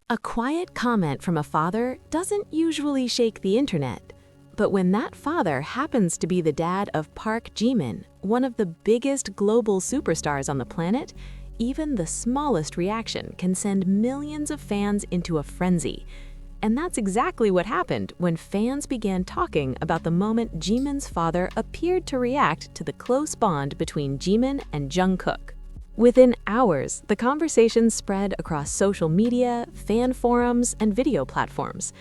A quiet comment from a father doesn't usually shake the internet. But when that father happens to be the dad of Park Jimin, one of the biggest global superstars on the planet, even the smallest reaction can send millions of fans into a frenzy. And that's exactly what happened when fans began talking about the moment Jimin's father appeared to react to the close bond between Jimin and Jungkook. Within hours, the conversation spread across social media, fan forums, and video platforms.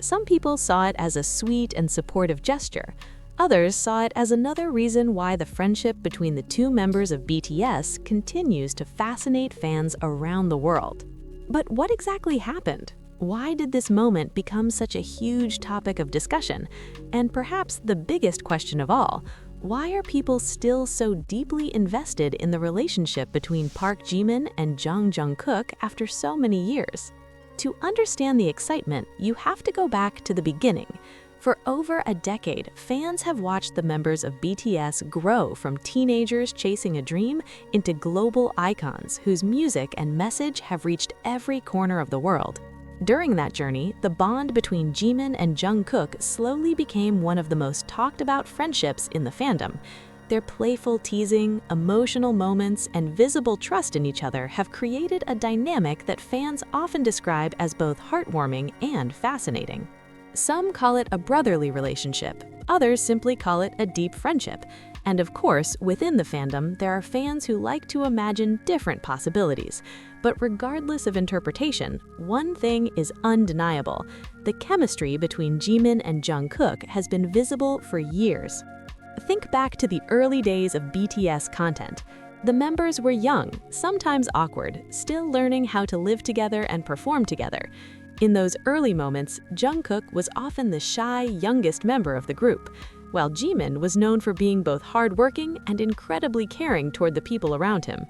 Some people saw it as a sweet and supportive gesture. Others saw it as another reason why the friendship between the two members of BTS continues to fascinate fans around the world. But what exactly happened? Why did this moment become such a huge topic of discussion? And perhaps the biggest question of all, why are people still so deeply invested in the relationship between Park Jimin and Jungkook after so many years? To understand the excitement, you have to go back to the beginning. For over a decade, fans have watched the members of BTS grow from teenagers chasing a dream into global icons whose music and message have reached every corner of the world. During that journey, the bond between Jimin and Jungkook slowly became one of the most talked about friendships in the fandom. Their playful teasing, emotional moments, and visible trust in each other have created a dynamic that fans often describe as both heartwarming and fascinating. Some call it a brotherly relationship, others simply call it a deep friendship. And of course, within the fandom, there are fans who like to imagine different possibilities. But regardless of interpretation, one thing is undeniable. The chemistry between Jimin and Jungkook has been visible for years. Think back to the early days of BTS content. The members were young, sometimes awkward, still learning how to live together and perform together. In those early moments, Jungkook was often the shy, youngest member of the group, while Jimin was known for being both hardworking and incredibly caring toward the people around him.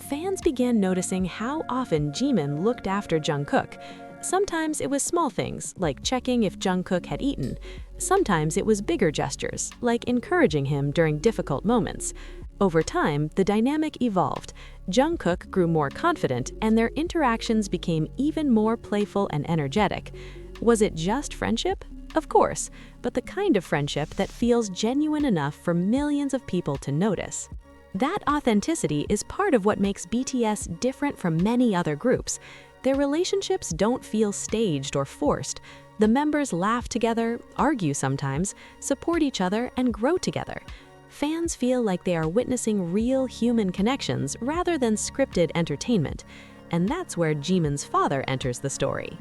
Fans began noticing how often Jimin looked after Jungkook. Sometimes it was small things, like checking if Jungkook had eaten. Sometimes it was bigger gestures, like encouraging him during difficult moments. Over time, the dynamic evolved. Jungkook grew more confident, and their interactions became even more playful and energetic. Was it just friendship? Of course, but the kind of friendship that feels genuine enough for millions of people to notice. That authenticity is part of what makes BTS different from many other groups. Their relationships don't feel staged or forced. The members laugh together, argue sometimes, support each other, and grow together. Fans feel like they are witnessing real human connections rather than scripted entertainment. And that's where Jimin's father enters the story.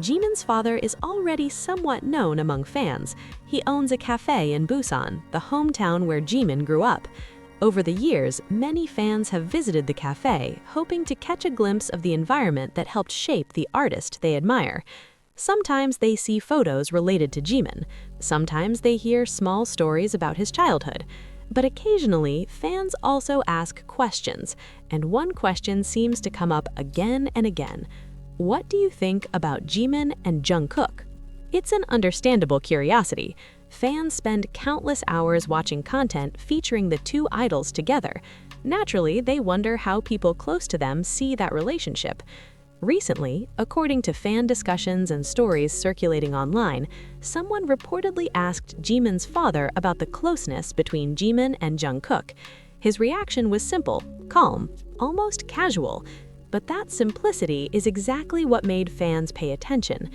Jimin's father is already somewhat known among fans. He owns a cafe in Busan, the hometown where Jimin grew up. Over the years, many fans have visited the cafe, hoping to catch a glimpse of the environment that helped shape the artist they admire. Sometimes they see photos related to Jimin. Sometimes they hear small stories about his childhood. But occasionally, fans also ask questions, and one question seems to come up again and again. What do you think about Jimin and Jungkook? It's an understandable curiosity. Fans spend countless hours watching content featuring the two idols together. Naturally, they wonder how people close to them see that relationship. Recently, according to fan discussions and stories circulating online, someone reportedly asked Jimin's father about the closeness between Jimin and Jungkook. His reaction was simple, calm, almost casual. But that simplicity is exactly what made fans pay attention.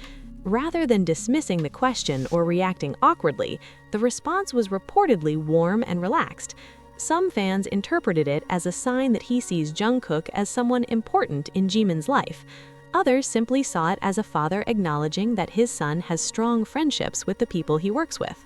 Rather than dismissing the question or reacting awkwardly, the response was reportedly warm and relaxed. Some fans interpreted it as a sign that he sees Jungkook as someone important in Jimin's life. Others simply saw it as a father acknowledging that his son has strong friendships with the people he works with.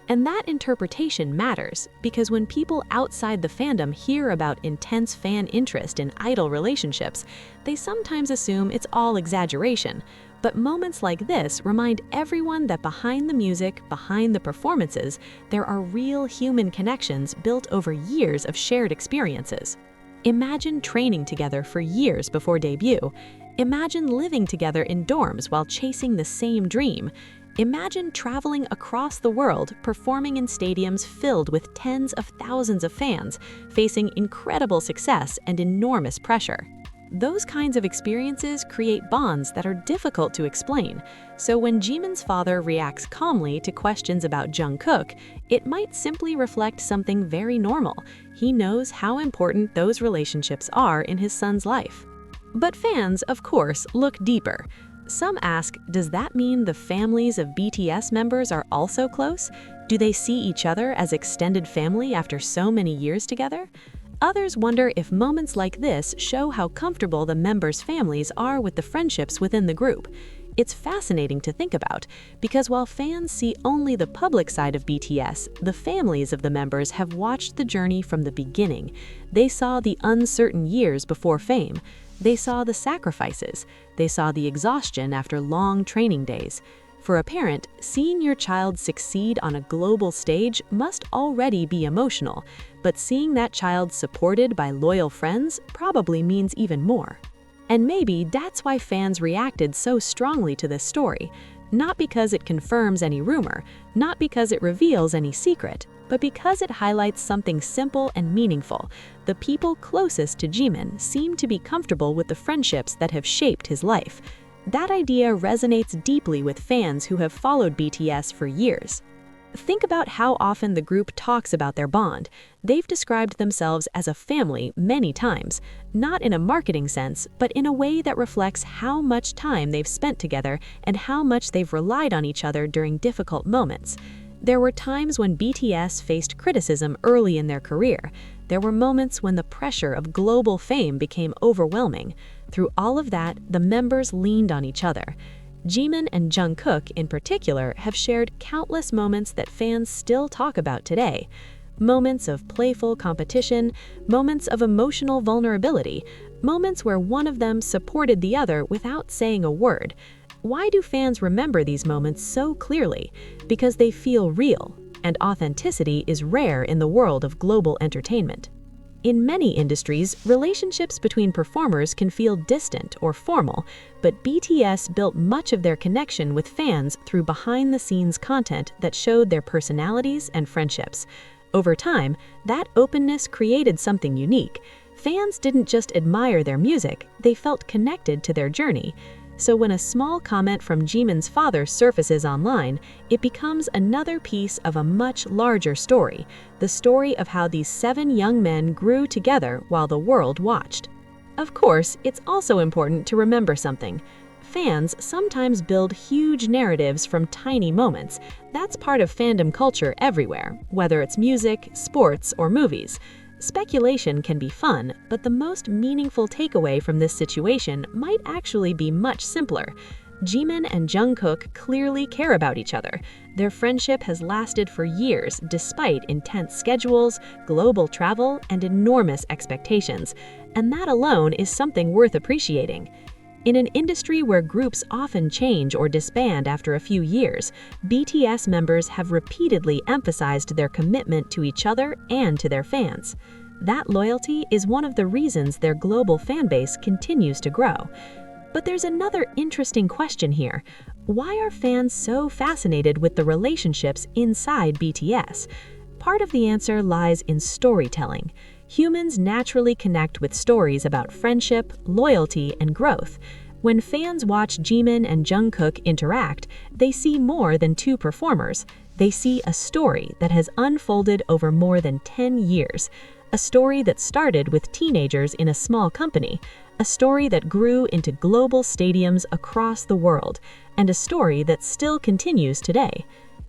And that interpretation matters, because when people outside the fandom hear about intense fan interest in idol relationships, they sometimes assume it's all exaggeration. But moments like this remind everyone that behind the music, behind the performances, there are real human connections built over years of shared experiences. Imagine training together for years before debut. Imagine living together in dorms while chasing the same dream. Imagine traveling across the world, performing in stadiums filled with tens of thousands of fans, facing incredible success and enormous pressure. Those kinds of experiences create bonds that are difficult to explain. So when Jimin's father reacts calmly to questions about Jungkook, it might simply reflect something very normal. He knows how important those relationships are in his son's life. But fans, of course, look deeper. Some ask, does that mean the families of BTS members are also close? Do they see each other as extended family after so many years together? Others wonder if moments like this show how comfortable the members' families are with the friendships within the group. It's fascinating to think about, because while fans see only the public side of BTS, the families of the members have watched the journey from the beginning. They saw the uncertain years before fame. They saw the sacrifices. They saw the exhaustion after long training days. For a parent, seeing your child succeed on a global stage must already be emotional, but seeing that child supported by loyal friends probably means even more. And maybe that's why fans reacted so strongly to this story. Not because it confirms any rumor, not because it reveals any secret, but because it highlights something simple and meaningful. The people closest to Jimin seem to be comfortable with the friendships that have shaped his life. That idea resonates deeply with fans who have followed BTS for years. Think about how often the group talks about their bond. They've described themselves as a family many times, not in a marketing sense, but in a way that reflects how much time they've spent together and how much they've relied on each other during difficult moments. There were times when BTS faced criticism early in their career. There were moments when the pressure of global fame became overwhelming. Through all of that, the members leaned on each other. Jimin and Jungkook, in particular, have shared countless moments that fans still talk about today. Moments of playful competition, moments of emotional vulnerability, moments where one of them supported the other without saying a word. Why do fans remember these moments so clearly? Because they feel real, and authenticity is rare in the world of global entertainment. In many industries, relationships between performers can feel distant or formal, but BTS built much of their connection with fans through behind-the-scenes content that showed their personalities and friendships. Over time, that openness created something unique. Fans didn't just admire their music, they felt connected to their journey. So when a small comment from Jimin's father surfaces online, it becomes another piece of a much larger story, the story of how these 7 young men grew together while the world watched. Of course, it's also important to remember something. Fans sometimes build huge narratives from tiny moments. That's part of fandom culture everywhere, whether it's music, sports, or movies. Speculation can be fun, but the most meaningful takeaway from this situation might actually be much simpler. Jimin and Jungkook clearly care about each other. Their friendship has lasted for years despite intense schedules, global travel, and enormous expectations. And that alone is something worth appreciating. In an industry where groups often change or disband after a few years, BTS members have repeatedly emphasized their commitment to each other and to their fans. That loyalty is one of the reasons their global fanbase continues to grow. But there's another interesting question here. Why are fans so fascinated with the relationships inside BTS? Part of the answer lies in storytelling. Humans naturally connect with stories about friendship, loyalty, and growth. When fans watch Jimin and Jungkook interact, they see more than 2 performers. They see a story that has unfolded over more than 10 years. A story that started with teenagers in a small company. A story that grew into global stadiums across the world. And a story that still continues today.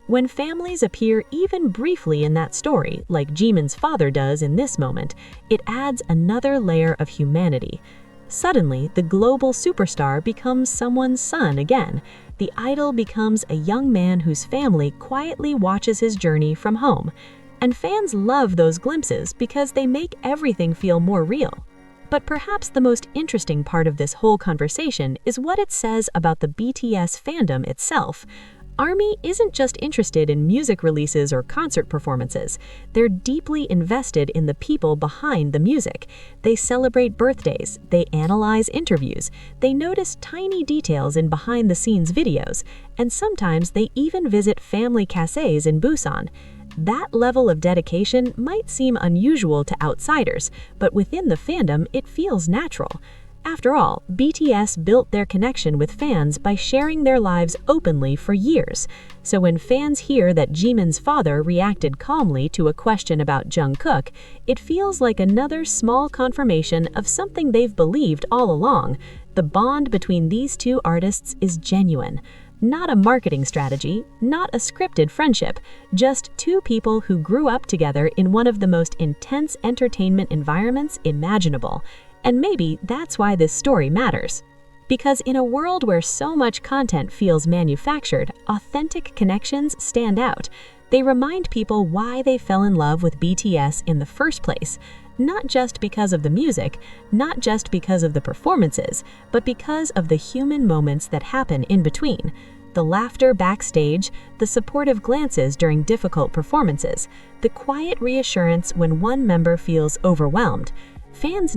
When families appear even briefly in that story, like Jimin's father does in this moment, it adds another layer of humanity. Suddenly, the global superstar becomes someone's son again. The idol becomes a young man whose family quietly watches his journey from home. And fans love those glimpses because they make everything feel more real. But perhaps the most interesting part of this whole conversation is what it says about the BTS fandom itself. ARMY isn't just interested in music releases or concert performances. They're deeply invested in the people behind the music. They celebrate birthdays, they analyze interviews, they notice tiny details in behind-the-scenes videos, and sometimes they even visit family cafes in Busan. That level of dedication might seem unusual to outsiders, but within the fandom, it feels natural. After all, BTS built their connection with fans by sharing their lives openly for years. So when fans hear that Jimin's father reacted calmly to a question about Jungkook, it feels like another small confirmation of something they've believed all along. The bond between these two artists is genuine. Not a marketing strategy, not a scripted friendship, just two people who grew up together in one of the most intense entertainment environments imaginable. And maybe that's why this story matters. Because in a world where so much content feels manufactured, authentic connections stand out. They remind people why they fell in love with BTS in the first place. Not just because of the music, not just because of the performances, but because of the human moments that happen in between. The laughter backstage, the supportive glances during difficult performances, the quiet reassurance when one member feels overwhelmed. Fans